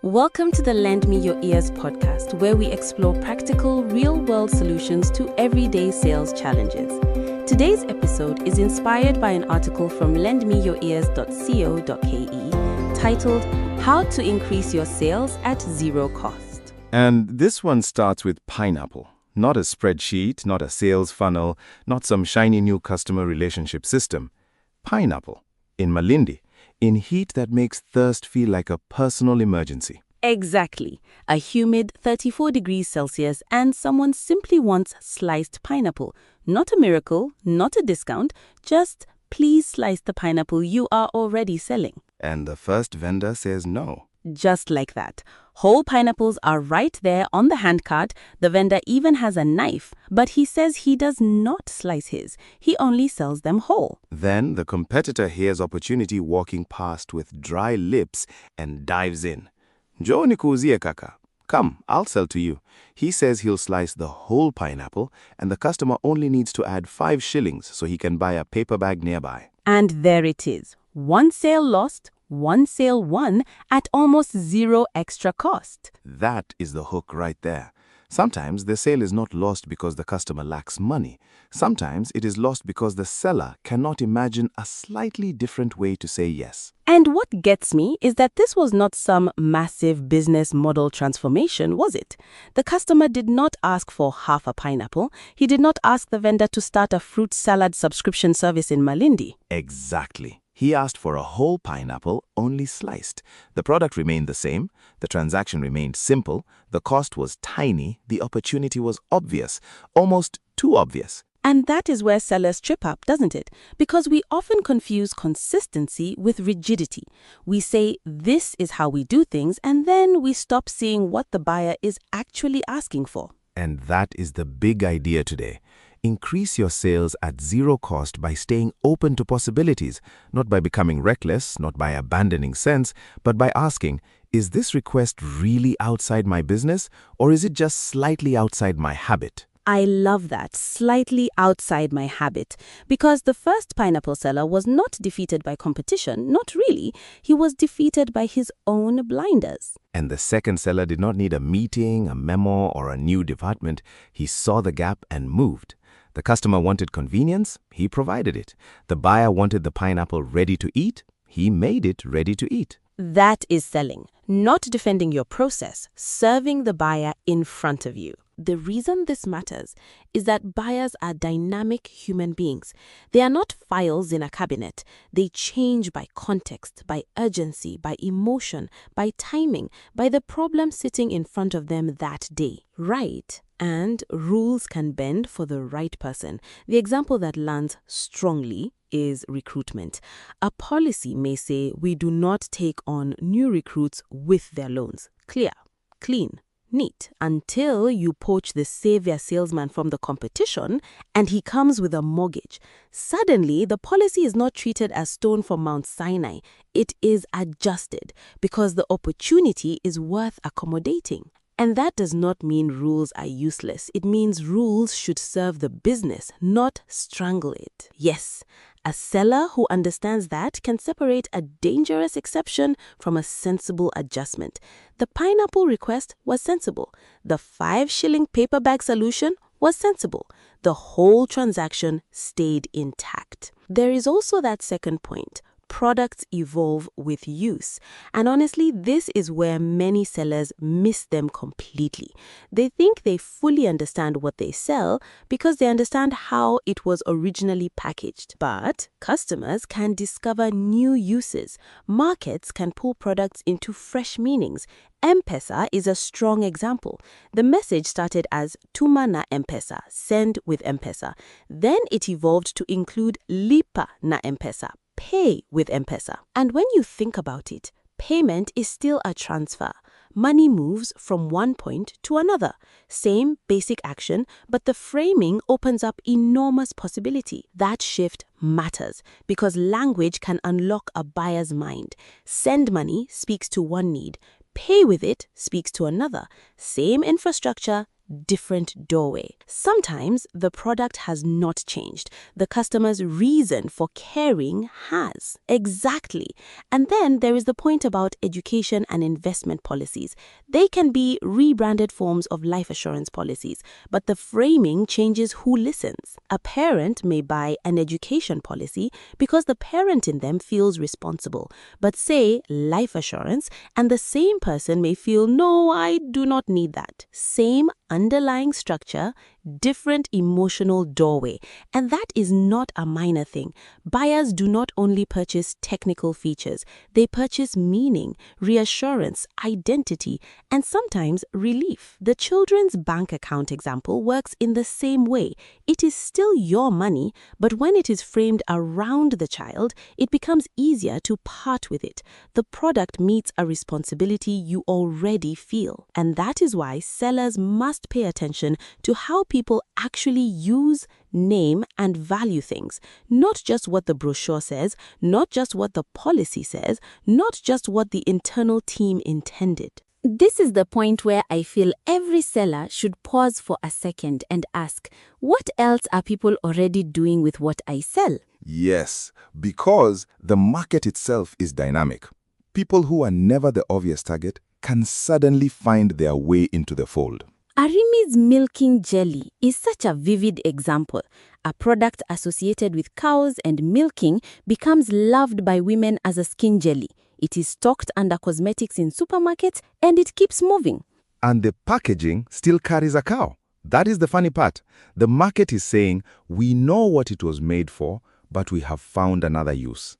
Welcome to the Lend Me Your Ears podcast, where we explore practical, real-world solutions to everyday sales challenges. Today's episode is inspired by an article from lendmeyourears.co.ke titled, How to Increase Your Sales at Zero Cost. And this one starts with pineapple. Not a spreadsheet, not a sales funnel, not some shiny new customer relationship system. Pineapple. In Malindi. In heat that makes thirst feel like a personal emergency. Exactly. A humid 34 degrees Celsius and someone simply wants sliced pineapple. Not a miracle, not a discount, just please slice the pineapple you are already selling. And the first vendor says no. Just like that. Whole pineapples are right there on the handcart. The vendor even has a knife, but he says he does not slice his. He only sells them whole. Then the competitor hears opportunity walking past with dry lips and dives in. Jo nikuuzie kaka. Come, I'll sell to you. He says he'll slice the whole pineapple and the customer only needs to add 5 shillings so he can buy a paper bag nearby. And there it is. One sale lost, one sale won at almost zero extra cost. That is the hook right there. Sometimes the sale is not lost because the customer lacks money. Sometimes it is lost because the seller cannot imagine a slightly different way to say yes. And what gets me is that this was not some massive business model transformation, was it? The customer did not ask for half a pineapple. He did not ask the vendor to start a fruit salad subscription service in Malindi. Exactly. He asked for a whole pineapple, only sliced. The product remained the same. The transaction remained simple. The cost was tiny. The opportunity was obvious, almost too obvious. And that is where sellers trip up, doesn't it? Because we often confuse consistency with rigidity. We say, this is how we do things, and then we stop seeing what the buyer is actually asking for. And that is the big idea today. Increase your sales at zero cost by staying open to possibilities, not by becoming reckless, not by abandoning sense, but by asking, is this request really outside my business, or is it just slightly outside my habit? I love that, slightly outside my habit, because the first pineapple seller was not defeated by competition, not really. He was defeated by his own blinders. And the second seller did not need a meeting, a memo, or a new department. He saw the gap and moved. The customer wanted convenience, he provided it. The buyer wanted the pineapple ready to eat, he made it ready to eat. That is selling, not defending your process, serving the buyer in front of you. The reason this matters is that buyers are dynamic human beings. They are not files in a cabinet. They change by context, by urgency, by emotion, by timing, by the problem sitting in front of them that day, right? And rules can bend for the right person. The example that lands strongly is recruitment. A policy may say we do not take on new recruits with their loans. Clear, clean, neat, until you poach the savior salesman from the competition and he comes with a mortgage. Suddenly, the policy is not treated as stone from Mount Sinai. It is adjusted because the opportunity is worth accommodating. And that does not mean rules are useless. It means rules should serve the business, not strangle it. Yes, a seller who understands that can separate a dangerous exception from a sensible adjustment. The pineapple request was sensible. The 5 shilling paper bag solution was sensible. The whole transaction stayed intact. There is also that second point. Products evolve with use. And honestly, this is where many sellers miss them completely. They think they fully understand what they sell because they understand how it was originally packaged. But customers can discover new uses. Markets can pull products into fresh meanings. MPESA is a strong example. The message started as Tuma na MPESA, send with MPESA. Then it evolved to include Lipa na MPESA, pay with MPESA. And when you think about it, payment is still a transfer. Money moves from one point to another. Same basic action, but the framing opens up enormous possibility. That shift matters because language can unlock a buyer's mind. Send money speaks to one need. Pay with it speaks to another. Same infrastructure, different doorway. Sometimes the product has not changed. The customer's reason for caring has. Exactly. And then there is the point about education and investment policies. They can be rebranded forms of life assurance policies, but the framing changes who listens. A parent may buy an education policy because the parent in them feels responsible, but say life assurance, and the same person may feel, no, I do not need that. Same underlying structure, different emotional doorway. And that is not a minor thing. Buyers do not only purchase technical features, they purchase meaning, reassurance, identity, and sometimes relief. The children's bank account example works in the same way. It is still your money, but when it is framed around the child, it becomes easier to part with it. The product meets a responsibility you already feel. And that is why sellers must pay attention to how people actually use, name, and value things. Not just what the brochure says, not just what the policy says, not just what the internal team intended. This is the point where I feel every seller should pause for a second and ask, what else are people already doing with what I sell? Yes, because the market itself is dynamic. People who are never the obvious target can suddenly find their way into the fold. Arimi's milking jelly is such a vivid example. A product associated with cows and milking becomes loved by women as a skin jelly. It is stocked under cosmetics in supermarkets and it keeps moving. And the packaging still carries a cow. That is the funny part. The market is saying, we know what it was made for, but we have found another use.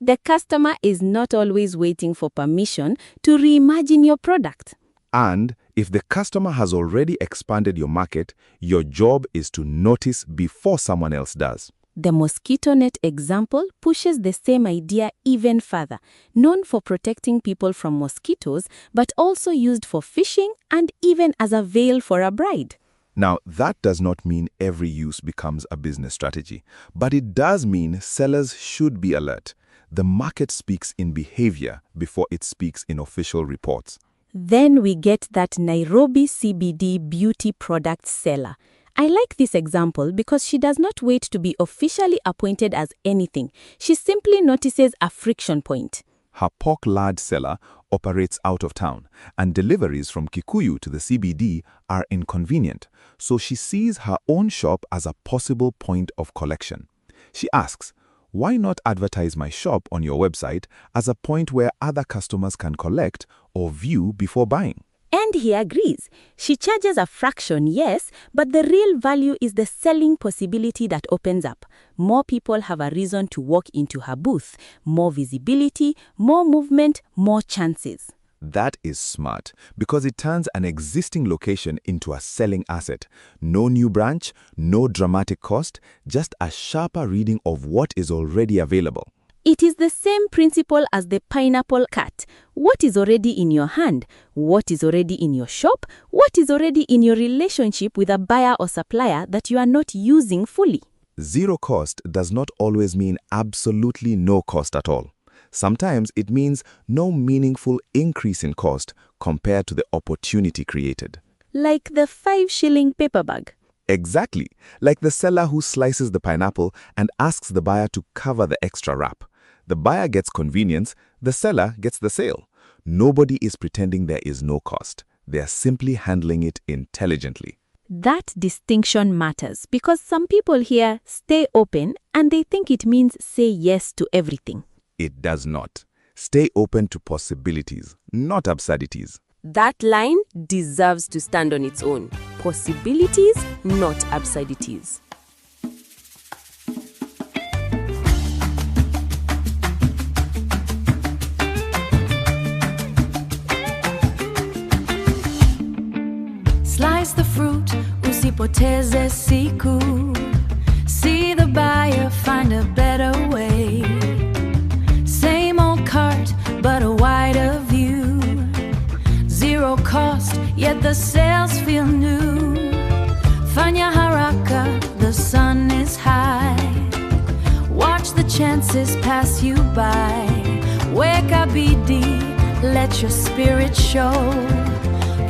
The customer is not always waiting for permission to reimagine your product. And if the customer has already expanded your market, your job is to notice before someone else does. The mosquito net example pushes the same idea even further, known for protecting people from mosquitoes, but also used for fishing and even as a veil for a bride. Now, that does not mean every use becomes a business strategy, but it does mean sellers should be alert. The market speaks in behavior before it speaks in official reports. Then we get that Nairobi CBD beauty product seller. I like this example because she does not wait to be officially appointed as anything. She simply notices a friction point. Her pork lard seller operates out of town, and deliveries from Kikuyu to the CBD are inconvenient, so she sees her own shop as a possible point of collection. She asks, why not advertise my shop on your website as a point where other customers can collect or view before buying? And he agrees. She charges a fraction, yes, but the real value is the selling possibility that opens up. More people have a reason to walk into her booth. More visibility, more movement, more chances. That is smart because it turns an existing location into a selling asset. No new branch, no dramatic cost, just a sharper reading of what is already available. It is the same principle as the pineapple cut. What is already in your hand? What is already in your shop? What is already in your relationship with a buyer or supplier that you are not using fully? Zero cost does not always mean absolutely no cost at all. Sometimes it means no meaningful increase in cost compared to the opportunity created. Like the 5 shilling paper bag. Exactly, like the seller who slices the pineapple and asks the buyer to cover the extra wrap. The buyer gets convenience, the seller gets the sale. Nobody is pretending there is no cost. They are simply handling it intelligently. That distinction matters because some people here stay open and they think it means say yes to everything. It does not. Stay open to possibilities, not absurdities. That line deserves to stand on its own. Possibilities, not absurdities. Slice the fruit, usipoteze siku. See the buyer find a better way. Same old cart, but a wider view. Zero cost, yet the sales feel new. Fanya haraka, the sun is high. Watch the chances pass you by. Weka bidii, let your spirit show.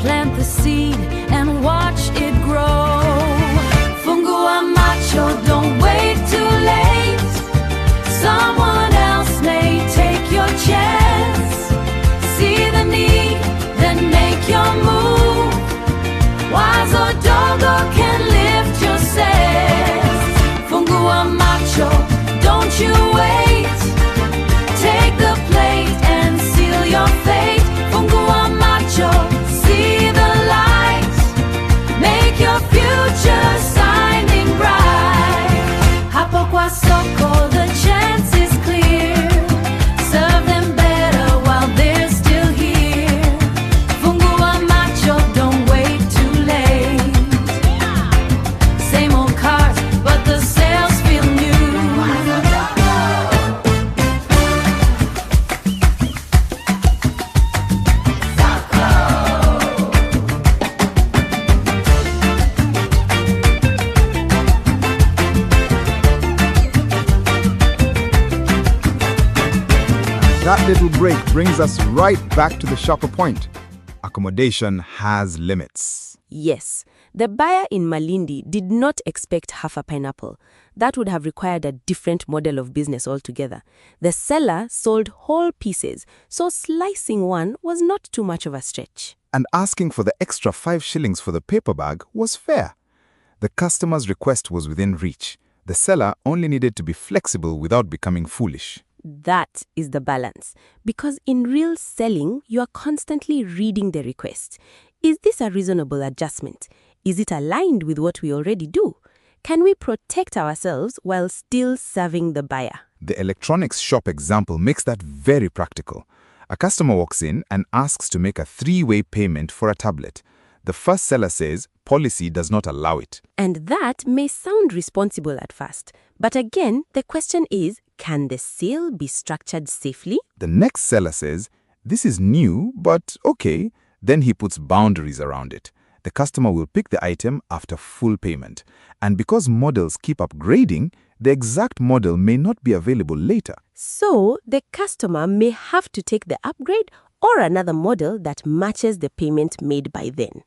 plant the seed and watch it grow. Fungua macho, don't wait too late. Someone else may take your chance. See the need, then make your move. Wise or dogo can lift your sails. Fungua macho, don't you wait. Take the plate and seal your fate. Fungua macho, see the light. Make your future shining bright. Hapo kwa soko, the chance is clear. Serve them better while they're still here. Fungua macho, don't wait too late. Same old cart, but the sales feel new. That little break brings us right back to the sharper point. Accommodation has limits. Yes, the buyer in Malindi did not expect half a pineapple. That would have required a different model of business altogether. The seller sold whole pieces, so slicing one was not too much of a stretch. And asking for the extra 5 shillings for the paper bag was fair. The customer's request was within reach. The seller only needed to be flexible without becoming foolish. That is the balance. Because in real selling, you are constantly reading the request. Is this a reasonable adjustment? Is it aligned with what we already do? Can we protect ourselves while still serving the buyer? The electronics shop example makes that very practical. A customer walks in and asks to make a 3-way payment for a tablet. The first seller says policy does not allow it. And that may sound responsible at first. But again, the question is, can the sale be structured safely? The next seller says, this is new, but okay. Then he puts boundaries around it. The customer will pick the item after full payment. And because models keep upgrading, the exact model may not be available later. So, the customer may have to take the upgrade or another model that matches the payment made by then.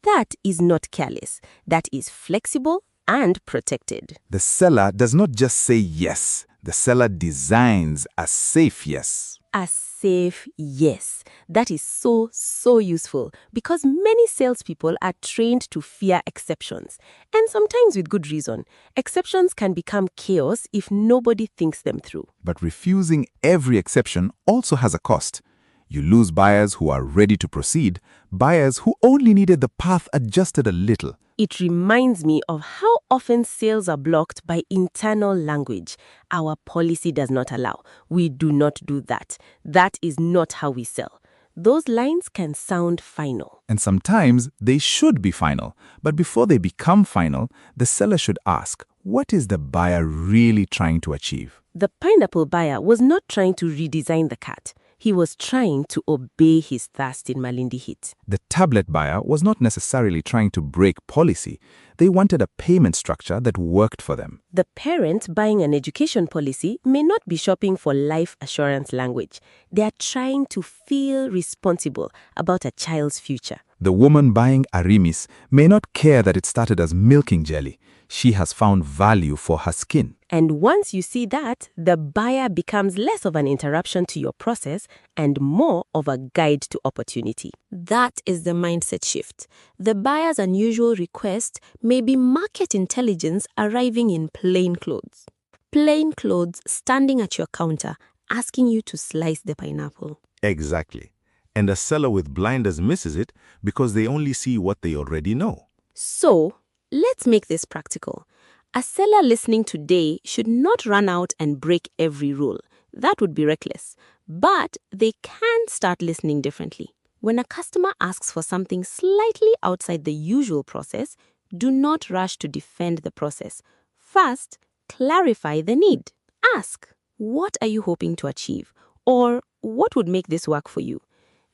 That is not careless. That is flexible and protected. The seller does not just say yes. The seller designs a safe yes. A safe yes. That is so useful because many salespeople are trained to fear exceptions. And sometimes with good reason. Exceptions can become chaos if nobody thinks them through. But refusing every exception also has a cost. You lose buyers who are ready to proceed, buyers who only needed the path adjusted a little. It reminds me of how often sales are blocked by internal language. Our policy does not allow. We do not do that. That is not how we sell. Those lines can sound final. And sometimes they should be final. But before they become final, the seller should ask, what is the buyer really trying to achieve? The pineapple buyer was not trying to redesign the cat. He was trying to obey his thirst in Malindi heat. The tablet buyer was not necessarily trying to break policy. They wanted a payment structure that worked for them. The parent buying an education policy may not be shopping for life assurance language. They are trying to feel responsible about a child's future. The woman buying Arimis may not care that it started as milking jelly. She has found value for her skin. And once you see that, the buyer becomes less of an interruption to your process and more of a guide to opportunity. That is the mindset shift. The buyer's unusual request may be market intelligence arriving in plain clothes. Plain clothes standing at your counter, asking you to slice the pineapple. Exactly. And a seller with blinders misses it because they only see what they already know. So, let's make this practical. A seller listening today should not run out and break every rule. That would be reckless. But they can start listening differently. When a customer asks for something slightly outside the usual process, do not rush to defend the process. First, clarify the need. Ask, what are you hoping to achieve? Or what would make this work for you?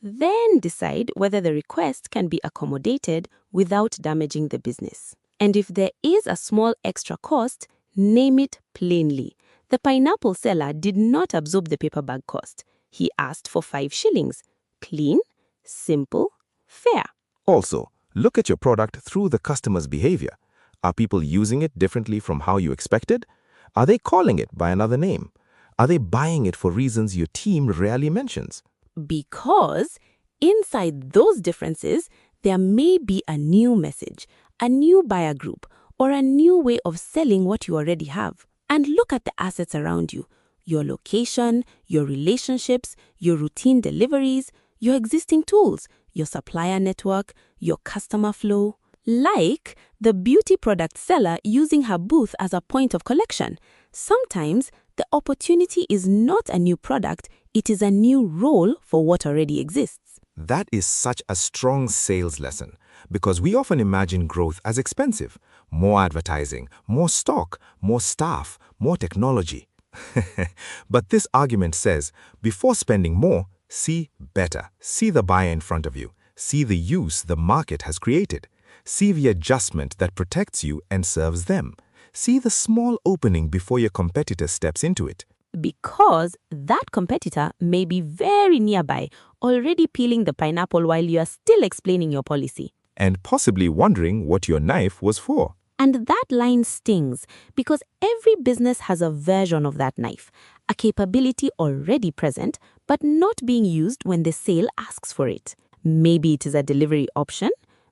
Then decide whether the request can be accommodated without damaging the business. And if there is a small extra cost, name it plainly. The pineapple seller did not absorb the paper bag cost. He asked for 5 shillings. Clean, simple, fair. Also, look at your product through the customer's behavior. Are people using it differently from how you expected? Are they calling it by another name? Are they buying it for reasons your team rarely mentions? Because inside those differences, there may be a new message, a new buyer group, or a new way of selling what you already have. And look at the assets around you: your location, your relationships, your routine deliveries, your existing tools, your supplier network, your customer flow. Like the beauty product seller using her booth as a point of collection. Sometimes the opportunity is not a new product, it is a new role for what already exists. That is such a strong sales lesson, because we often imagine growth as expensive. More advertising, more stock, more staff, more technology. But this argument says, before spending more, see better. See the buyer in front of you. See the use the market has created. See the adjustment that protects you and serves them. See the small opening before your competitor steps into it. Because that competitor may be very nearby, already peeling the pineapple while you are still explaining your policy. And possibly wondering what your knife was for. And that line stings because every business has a version of that knife, a capability already present but not being used when the sale asks for it. Maybe it is a delivery option,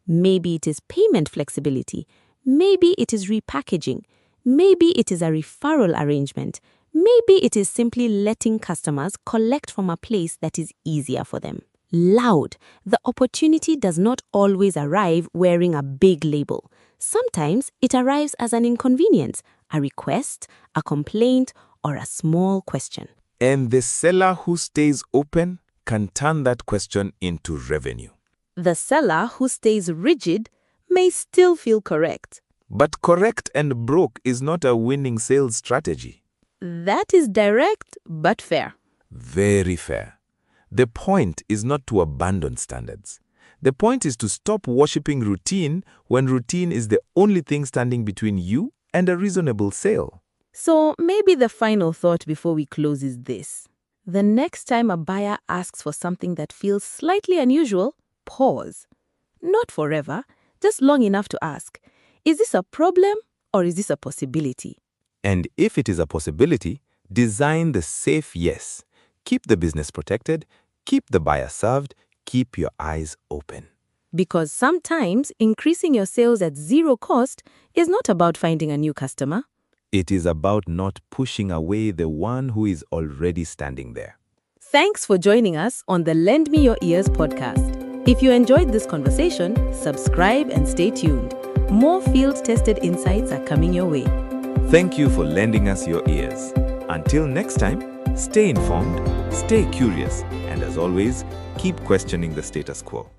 maybe it is payment flexibility, maybe it is repackaging, maybe it is a referral arrangement, maybe it is simply letting customers collect from a place that is easier for them. Loud, the opportunity does not always arrive wearing a big label. Sometimes it arrives as an inconvenience, a request, a complaint, or a small question. And the seller who stays open can turn that question into revenue. The seller who stays rigid may still feel correct. But correct and broke is not a winning sales strategy. That is direct but fair. Very fair. The point is not to abandon standards. The point is to stop worshipping routine when routine is the only thing standing between you and a reasonable sale. So maybe the final thought before we close is this. The next time a buyer asks for something that feels slightly unusual, pause. Not forever, just long enough to ask, is this a problem or is this a possibility? And if it is a possibility, design the safe yes. Keep the business protected, keep the buyer served, keep your eyes open. Because sometimes increasing your sales at zero cost is not about finding a new customer. It is about not pushing away the one who is already standing there. Thanks for joining us on the Lend Me Your Ears podcast. If you enjoyed this conversation, subscribe and stay tuned. More field-tested insights are coming your way. Thank you for lending us your ears. Until next time, stay informed, stay curious, and as always, keep questioning the status quo.